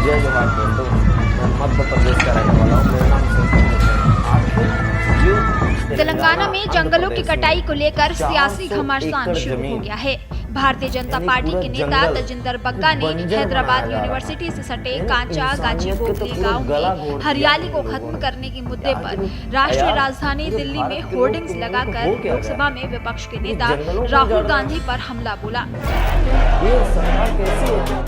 जय जोहार दोस्तों, मैं मध्य प्रदेश का रहने वाला हूँ। मेरा नाम संतोष है। आखिर जो तेलंगाना में जंगलों की कटाई को लेकर सियासी 400 घमासान एकड़ शुरू हो जमीन, गया है। भारतीय जनता यानी पार्टी पूरा के नेता जंगल तजिंदर बग्गा ने बंजर हैदराबाद बनाया जा रहा है। यूनिवर्सिटी से सटे यानी कांचा गाची इंसानियत के तो बोगली पूरा गांव गला में घोट दिया हरियाली इन को लोगों खत्म ने। करने के मुद्दे यार, पर यार, राष्ट्रीय राजधानी पूरे दिल्ली भारत में के लोग होर्डिंग्स तो लगाकर हो क्या लोकसभा गया? में विपक्ष के ये नेता जंगलों को राहुल उजाड़ गांधी रहे हैं। पर हमला बोला। ये सरकार कैसी है?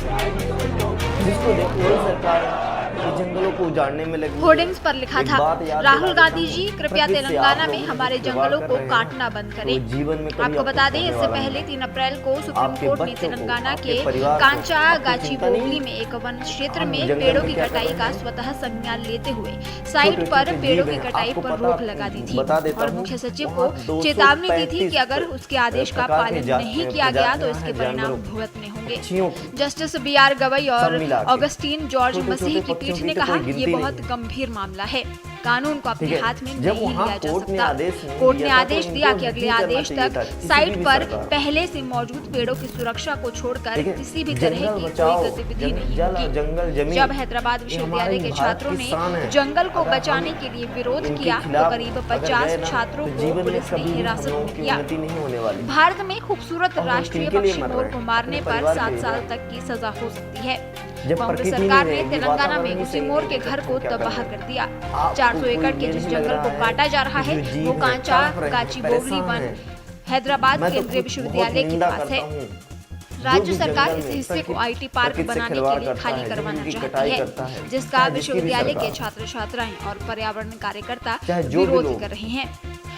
जिसको देखो वही सरकार है, ये जंगलों को उजाड़ने में लगी है। होर्डिंग्स पर लिखा एक था, बात याद राहुल दिला देता गांधी हूँ, जी कृपया प्रकृति से तेलंगाना आप में लोग हमारे जो जंगलों कर को रहे हैं, काटना बंद तो करें। जीवन में कभी आपको बता दें, होने इससे वाला पहले नहीं। 3 अप्रैल को सुप्रीम आपके कोर्ट ने बच्चों को, तेलंगाना आपके के परिवार को, कांचा आपको गाची चिंता नहीं? बोगली में एक वन क्षेत्र हम में जंगल पेड़ों में की क्या कर कटाई रहे का हैं? स्वतः संज्ञान लेते हुए साइट छोटे पर छोटे पेड़ों जीव की हैं, कटाई आपको पर पता रोक लगा दी थी बता देता और हूँ, मुख्य सचिव वहाँ को चेतावनी दी थी कि 235 अगर उसके आदेश का प्रकार की पालन जात- नहीं किया गया तो प्रजातियां इसके हैं परिणाम जानवरों की। भुगतने होंगे। पक्षियों की। जस्टिस BR गवई और सब मिला के। ऑगस्टीन जॉर्ज छोटे-छोटे मसीह की पक्षियों पीठ की ने तो कहा, कोई गिनती ये नहीं बहुत है। गंभीर मामला है, कानून को अपने ठीक है, हाथ में जब नहीं वहाँ लिया जा कोर्ट ने सकता। आदेश नहीं कोर्ट दिया ने था, तो आदेश इनको दिया कि अगले नहीं करना आदेश चाहिए तक था, किसी साइट भी पर सरकार। पहले से मौजूद पेड़ों की सुरक्षा को छोड़कर ठीक है, किसी भी तरह जंगल की बचाओ, कोई गतिविधि नहीं जल होगी। जंगल जमीन, जब हैदराबाद ये विश्वविद्यालय हमारे के भारत छात्रों की ने शान है। जंगल को अगर हम बचाने के लिए विरोध इनके किया तो खिलाफ करीब अगर 50 गए ना, छात्रों तो को जीवन में पुलिस ने कभी भी हम हिरासत लोगों में की किया। उन्नति नहीं होने वाली। भारत में खूबसूरत और हम राष्ट्रीय किनके लिए पक्षी मर मोर रहे को हैं? मारने अपने पर परिवार 7 के लिए। साल तक की सजा हो सकती है। जब कांग्रेस प्रकृति सरकार नहीं ने रहेगी, तेलंगाना वातावरण में ही उसी सही मोर नहीं के रहेगा, घर तो को क्या तबाह करेंगे? कर दिया। आपको 400 कोई एकड़ के ये जिस नहीं लग जंगल को रहा है काटा जा रहा कि है जो जीव वो हैं, कांचा तड़प रहे हैं, गाची बोगली परेशान वन हैं। हैदराबाद मैं तो केंद्रीय खुद विश्वविद्यालय बहुत के निंदा पास करता है। हूँ। राज्य जो भी सरकार जंगल इस में हिस्से को IT पार्क प्रकृति से बनाने खिलवाड़ के लिए करता खाली है, करवाना जमीन की चाहती कटाई है, करता है, जिसका चाहे जिसकी भी विश्वविद्यालय के सरकार। छात्र छात्राएं और पर्यावरण कार्यकर्ता चाहे जो भी विरोध लोग। कर रहे हैं।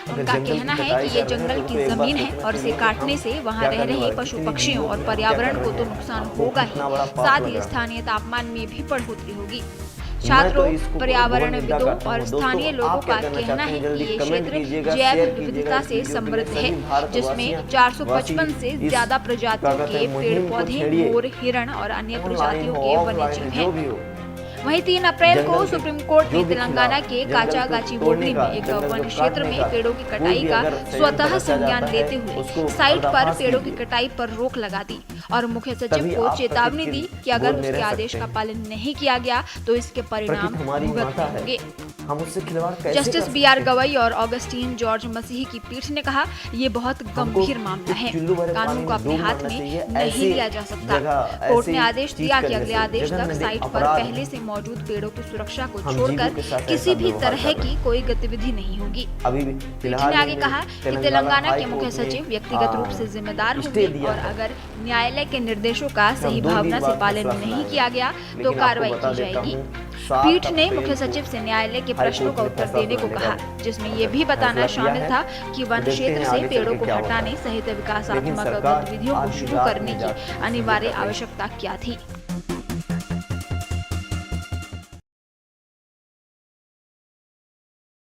अगर उनका जंगल की कहना है कटाई कि ये कर रहे हैं, जंगल तो की एक बार जमीन है सोचना और इसे चाहिए कि काटने हम से वहाँ क्या रह करने रहे वाले, पशु कितनी पक्षियों जीवों और को हम क्या पर्यावरण कर को रहे तो हैं। नुकसान हमको होगा कितना ही, बड़ा पाप साथ लग ही रहा है। स्थानीय तापमान में भी बढ़ोतरी होगी। मैं तो छात्रों, इसको पर्यावरणविदों बहुत निंदा और करता हूं। स्थानीय दोस्तों, लोगों आप क्या का करना कहना चाहते है हैं? जल्दी कि ये कमेंट क्षेत्र कीजिएगा, जैव शेयर कीजिएगा विविधता इस से वीडियो के लिए। समृद्ध सभी है, भारतवासियां जिसमें 455 से इस ज्यादा प्रजातियों क्या कहते के हैं, पेड़ मुहिम को पौधे, छेड़िए। मोर, हिरण और अन्य ऑनलाइन प्रजातियों हो, के ऑफलाइन वन्यजीव हो, जो भी हैं। हो। वहीं 3 अप्रैल को जंगल के सुप्रीम कोर्ट जो ने भी तेलंगाना खिलाफ, के जंगल काचा को गाची तोड़ने बोगली का, में एक जंगल को वन क्षेत्र काटने में का, पेड़ों की कोई कटाई भी का अगर संयंत्र स्वतः रचा संज्ञान जाता है, लेते हुए उसको साइट पर पर्दाफाश पेड़ों की कीजिए। कटाई पर रोक लगा दी और मुख्य तभी सचिव को आप चेतावनी प्रकृति दी की कि अगर गोद में उसके रह आदेश सकते का हैं। पालन नहीं किया गया तो इसके परिणाम प्रकृति हमारी भुगतने माता है, होंगे। हम उससे खिलवाड़ कैसे जस्टिस कर BR सकते हैं? गवई और ऑगस्टीन जॉर्ज मसीह की पीठ ने कहा, ये बहुत गंभीर मामला है, चुल्लू भरे कानून पानी को में अपने डूब हाथ मरना में चाहिए। नहीं ऐसी लिया जा सकता। जगह, कोर्ट ने ऐसी आदेश चीज दिया कि करने अगले से आदेश जगह तक में साइट पर अपराध है। पहले से मौजूद पेड़ों की सुरक्षा को हम जीवों छोड़कर के साथ किसी ऐसा भी व्यवहार तरह कर रहे की हैं। कोई गतिविधि नहीं होगी। अभी भी पीठ फिलहाल ने आगे में कहा कि तेलंगाना के मुख्य हाई कोर्ट सचिव ने, व्यक्तिगत रूप से जिम्मेदार स्टे होंगे दिया और है। अगर न्यायालय के निर्देशों का सही हम 2 दिन भावना से बाद पालन फैसला नहीं सुनाएंगे। किया गया तो लेकिन आपको कार्रवाई बता की देता जाएगी। हूं, 7 पीठ ने अप्रैल मुख्य को सचिव से न्यायालय के हाई प्रश्नों कोर्ट का ने उत्तर फैसला देने को सुनाने कहा, का जिसमें ये भी बताना फैसला किया शामिल है। था कि वन देखते हैं क्षेत्र से आगे चल पेड़ों के को क्या होता हटाने है। सहित लेकिन विकासात्मक सरकार गतिविधियों को आज शुरू रात करने में की जाके अनिवार्य कर रही है। आवश्यकता क्या थी।